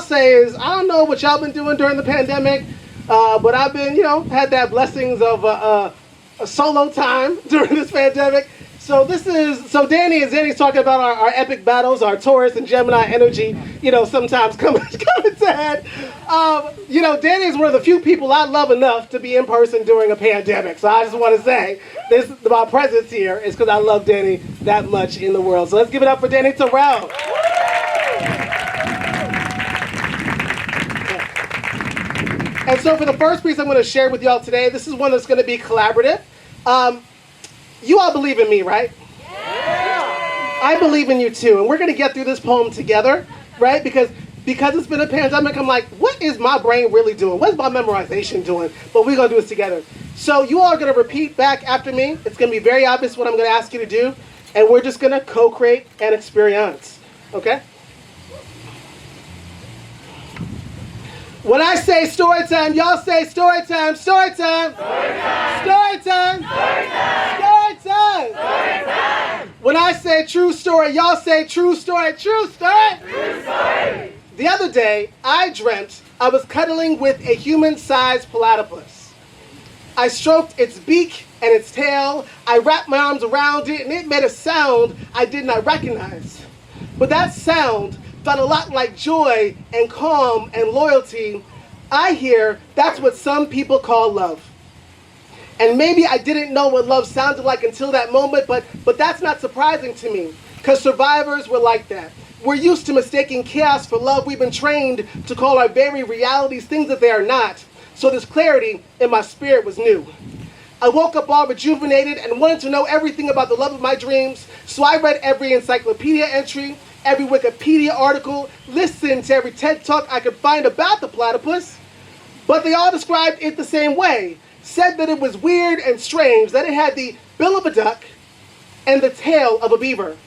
say is, I don't know what y'all been doing during the pandemic, but I've been, had that blessings of a solo time during this pandemic. So Danny and Zanny's talking about our epic battles, our Taurus and Gemini energy, sometimes coming to head. Danny is one of the few people I love enough to be in person during a pandemic. So I just want to say, my presence here is because I love Danny that much in the world. So let's give it up for Danny Terrell. And so for the first piece I'm going to share with y'all today, this is one that's going to be collaborative. You all believe in me, right? Yeah. I believe in you too. And we're going to get through this poem together, right? Because it's been a pandemic, I'm like, what is my brain really doing? What is my memorization doing? But we're going to do this together. So you all are going to repeat back after me. It's going to be very obvious what I'm going to ask you to do. And we're just going to co-create an experience. Okay? When I say story time, y'all say story time, story time. Story time. Story time. Story time. Story time. Story time. When I say true story, y'all say true story, true story. True story. The other day, I dreamt I was cuddling with a human-sized platypus. I stroked its beak and its tail. I wrapped my arms around it, and it made a sound I did not recognize. But that sound felt a lot like joy and calm and loyalty. I hear that's what some people call love. And maybe I didn't know what love sounded like until that moment, but that's not surprising to me, because survivors were like that. We're used to mistaking chaos for love. We've been trained to call our very realities things that they are not. So this clarity in my spirit was new. I woke up all rejuvenated and wanted to know everything about the love of my dreams. So I read every encyclopedia entry, every Wikipedia article, listened to every TED Talk I could find about the platypus. But they all described it the same way. Said that it was weird and strange, that it had the bill of a duck and the tail of a beaver.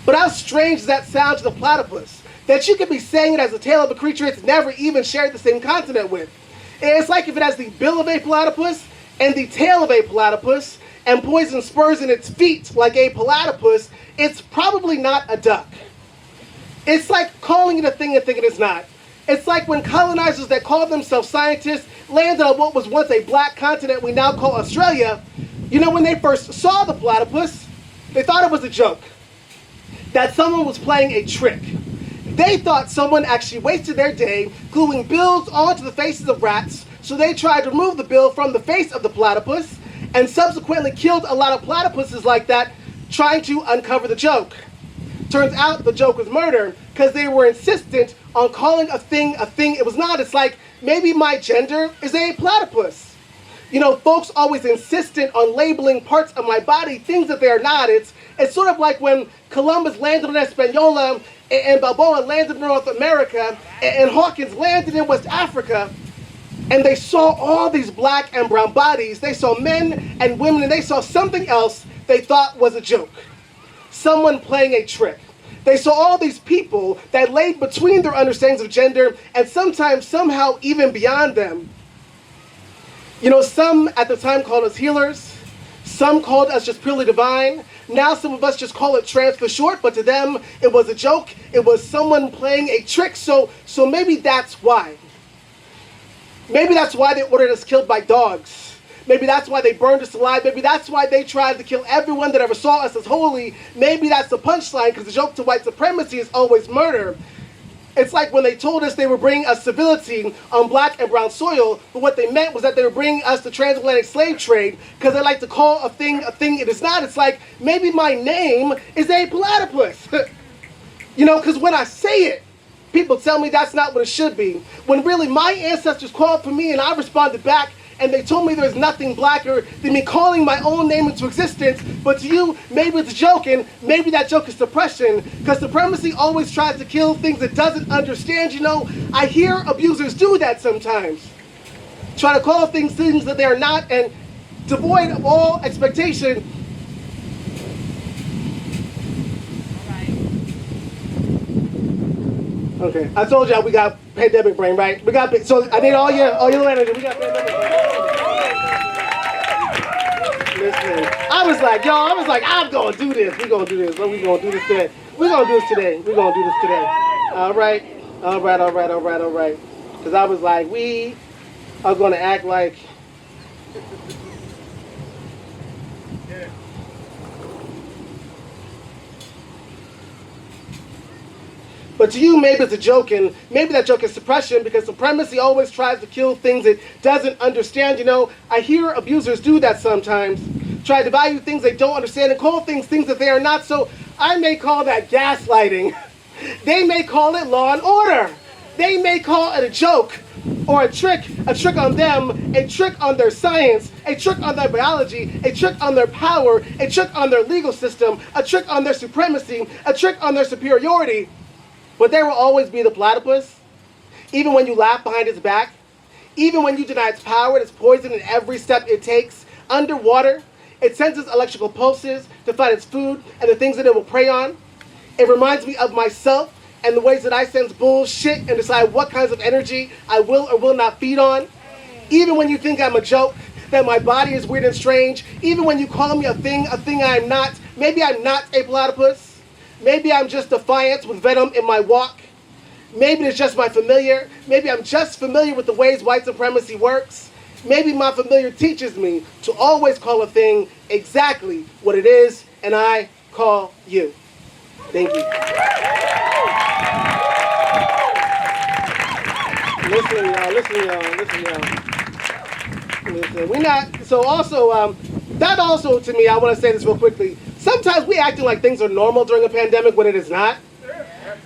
But how strange does that sound to the platypus? That you could be saying it as the tail of a creature it's never even shared the same continent with. And it's like if it has the bill of a platypus and the tail of a platypus and poison spurs in its feet like a platypus, it's probably not a duck. It's like calling it a thing and thinking it's not. It's like when colonizers that called themselves scientists landed on what was once a black continent we now call Australia. When they first saw the platypus, they thought it was a joke, that someone was playing a trick. They thought someone actually wasted their day gluing bills onto the faces of rats, so they tried to remove the bill from the face of the platypus and subsequently killed a lot of platypuses like that, trying to uncover the joke. Turns out the joke was murder, because they were insistent on calling a thing it was not. It's like, maybe my gender is a platypus. Folks always insistent on labeling parts of my body things that they are not. It's sort of like when Columbus landed on Hispaniola and Balboa landed in North America and Hawkins landed in West Africa, and they saw all these black and brown bodies. They saw men and women, and they saw something else they thought was a joke. Someone playing a trick. They saw all these people that laid between their understandings of gender and sometimes somehow even beyond them. Some at the time called us healers. Some called us just purely divine. Now some of us just call it trans for short, but to them it was a joke. It was someone playing a trick. So maybe that's why. Maybe that's why they ordered us killed by dogs. Maybe that's why they burned us alive. Maybe that's why they tried to kill everyone that ever saw us as holy. Maybe that's the punchline, because the joke to white supremacy is always murder. It's like when they told us they were bringing us civility on black and brown soil, but what they meant was that they were bringing us the transatlantic slave trade, because they like to call a thing it is not. It's like, maybe my name is a platypus. Because when I say it, people tell me that's not what it should be. When really my ancestors called for me and I responded back, and they told me there's nothing blacker than me calling my own name into existence. But to you, maybe it's a joke, and maybe that joke is suppression, because supremacy always tries to kill things it doesn't understand. I hear abusers do that sometimes. Try to call things that they are not, and devoid of all expectation. Okay, I told y'all we got pandemic brain, right? So I need all your energy. We got pandemic brain. Listen, I was like, I'm gonna do this. We're gonna do this. We gonna do this today. We're gonna do this today. All right. All right, all right, all right, all right. Because I was like, we are going to act like... But to you, maybe it's a joke, and maybe that joke is suppression, because supremacy always tries to kill things it doesn't understand. You know, I hear abusers do that sometimes, try to value things they don't understand and call things that they are not. So I may call that gaslighting. They may call it law and order. They may call it a joke or a trick on them, a trick on their science, a trick on their biology, a trick on their power, a trick on their legal system, a trick on their supremacy, a trick on their superiority. But there will always be the platypus, even when you laugh behind its back, even when you deny its power, its poison in every step it takes. Underwater, it senses electrical pulses to find its food and the things that it will prey on. It reminds me of myself and the ways that I sense bullshit and decide what kinds of energy I will or will not feed on. Even when you think I'm a joke, that my body is weird and strange, even when you call me a thing I'm not. Maybe I'm not a platypus. Maybe I'm just defiant with venom in my walk. Maybe it's just my familiar. Maybe I'm just familiar with the ways white supremacy works. Maybe my familiar teaches me to always call a thing exactly what it is, and I call you. Thank you. Listen, y'all. So also, that also to me, I want to say this real quickly. Sometimes we acting like things are normal during a pandemic when it is not.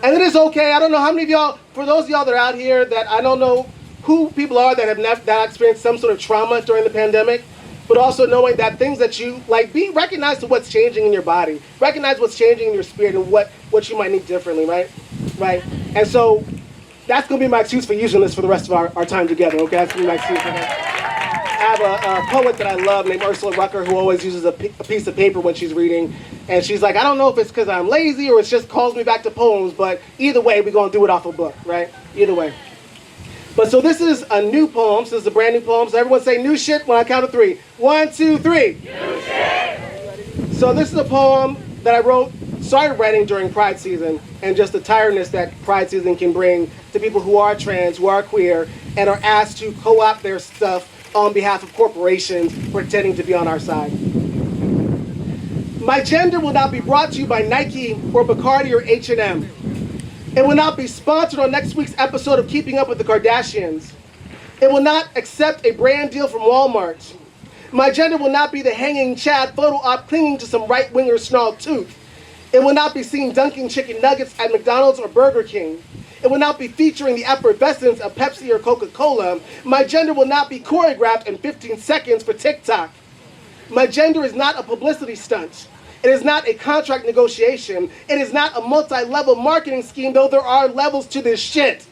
And it is okay. I don't know how many of y'all, for those of y'all that are out here that I don't know who people are that have that experienced some sort of trauma during the pandemic, but also knowing that things that you, like, recognize to what's changing in your body, recognize what's changing in your spirit and what you might need differently, right? And so that's going to be my excuse for using this for the rest of our time together, okay? That's going to be my excuse for that. I have a poet that I love named Ursula Rucker who always uses a piece of paper when she's reading. And she's like, I don't know if it's because I'm lazy or it just calls me back to poems, but either way, we're going to do it off a book, right? Either way. But so this is a new poem. So this is a brand new poem. So everyone say new shit when I count to 3. 1, 2, 3. New shit. So this is a poem that I started writing during Pride season, and just the tiredness that Pride season can bring to people who are trans, who are queer, and are asked to co-opt their stuff on behalf of corporations pretending to be on our side. My gender will not be brought to you by Nike or Bacardi or H&M. It will not be sponsored on next week's episode of Keeping Up with the Kardashians. It will not accept a brand deal from Walmart. My gender will not be the hanging Chad photo op clinging to some right-winger snarled tooth. It will not be seen dunking chicken nuggets at McDonald's or Burger King. It will not be featuring the effervescence of Pepsi or Coca-Cola. My gender will not be choreographed in 15 seconds for TikTok. My gender is not a publicity stunt. It is not a contract negotiation. It is not a multi-level marketing scheme, though there are levels to this shit.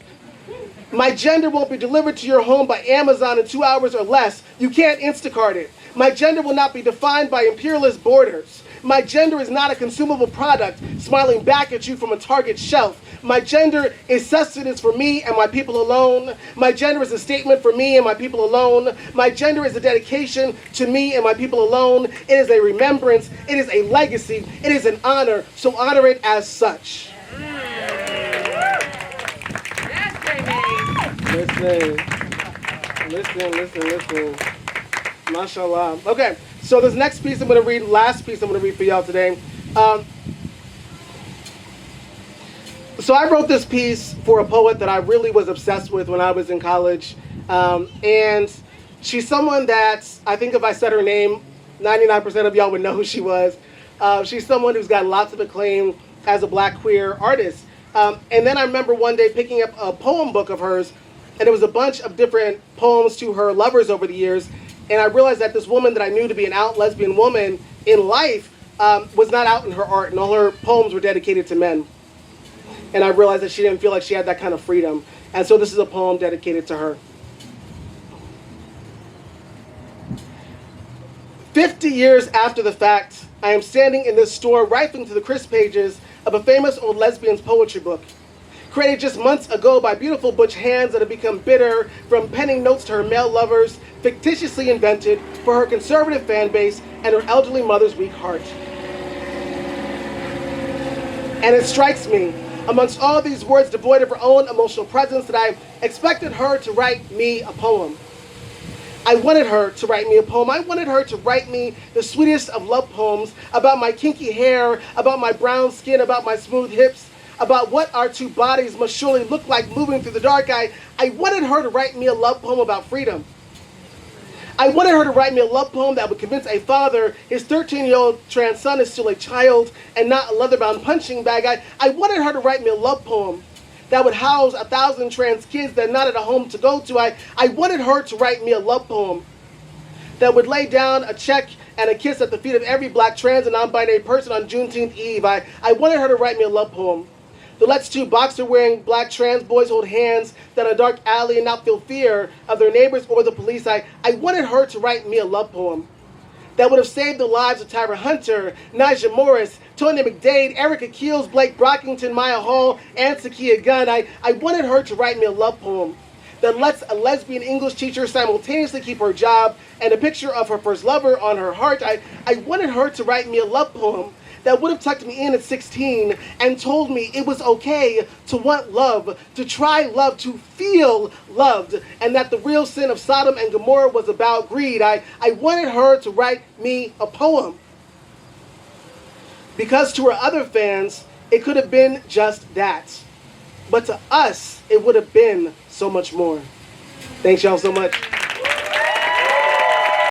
My gender won't be delivered to your home by Amazon in 2 hours or less. You can't Instacart it. My gender will not be defined by imperialist borders. My gender is not a consumable product smiling back at you from a Target shelf. My gender is sustenance for me and my people alone. My gender is a statement for me and my people alone. My gender is a dedication to me and my people alone. It is a remembrance. It is a legacy. It is an honor. So honor it as such. Listen. Mashallah. Okay, so this next piece I'm going to read, last piece I'm going to read for y'all today. So I wrote this piece for a poet that I really was obsessed with when I was in college. And she's someone that, I think if I said her name, 99% of y'all would know who she was. She's someone who's got lots of acclaim as a black queer artist. And then I remember one day picking up a poem book of hers, and it was a bunch of different poems to her lovers over the years. And I realized that this woman that I knew to be an out lesbian woman in life was not out in her art, and all her poems were dedicated to men. And I realized that she didn't feel like she had that kind of freedom. And so this is a poem dedicated to her. 50 years after the fact, I am standing in this store rifling through the crisp pages of a famous old lesbian's poetry book, created just months ago by beautiful butch hands that have become bitter from penning notes to her male lovers, fictitiously invented for her conservative fan base and her elderly mother's weak heart. And it strikes me Amongst all these words devoid of her own emotional presence, that I expected her to write me a poem. I wanted her to write me a poem. I wanted her to write me the sweetest of love poems about my kinky hair, about my brown skin, about my smooth hips, about what our two bodies must surely look like moving through the dark. I wanted her to write me a love poem about freedom. I wanted her to write me a love poem that would convince a father his 13-year-old trans son is still a child and not a leather-bound punching bag. I wanted her to write me a love poem that would house 1,000 trans kids that not at a home to go to. I wanted her to write me a love poem that would lay down a check and a kiss at the feet of every black trans and non-binary person on Juneteenth Eve. I wanted her to write me a love poem that lets two boxer-wearing black trans boys hold hands down a dark alley and not feel fear of their neighbors or the police. I wanted her to write me a love poem that would have saved the lives of Tyra Hunter, Naja Morris, Tonya McDade, Erica Keels, Blake Brockington, Maya Hall, and Sakia Gunn. I wanted her to write me a love poem that lets a lesbian English teacher simultaneously keep her job and a picture of her first lover on her heart. I wanted her to write me a love poem that would have tucked me in at 16 and told me it was okay to want love, to try love, to feel loved, and that the real sin of Sodom and Gomorrah was about greed. I wanted her to write me a poem. Because to her other fans, it could have been just that. But to us, it would have been so much more. Thanks y'all so much.